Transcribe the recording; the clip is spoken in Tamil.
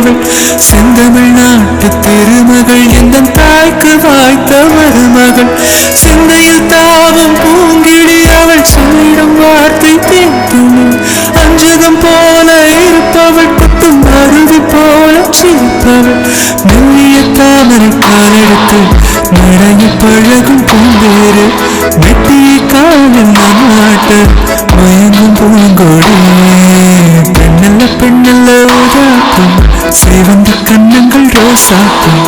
இருப்பவள் செந்தமிழ்நாட்டு திருமகள் எந்த தாய்க்கு வாய்த்த மருமகள் சிந்தையில் தாவும் பூங்கிடி அவள் சொல்லிடும் வார்த்தை தீர்த்தும் அஞ்சகம் போல இருப்பவள் குத்தும் அருவி போல சிரிப்பவள் மெல்லிய தாமரை காலெடுத்து நிறைய பழகும் பூந்தேறு வெட்டிய காலில் நாட்ட மயங்கும் பூங்கொடி பெண்ணல்ல பெண்ணல்ல ஊதாக்கும் சிவந்த கண்ணங்கள் ரோசாக்கும்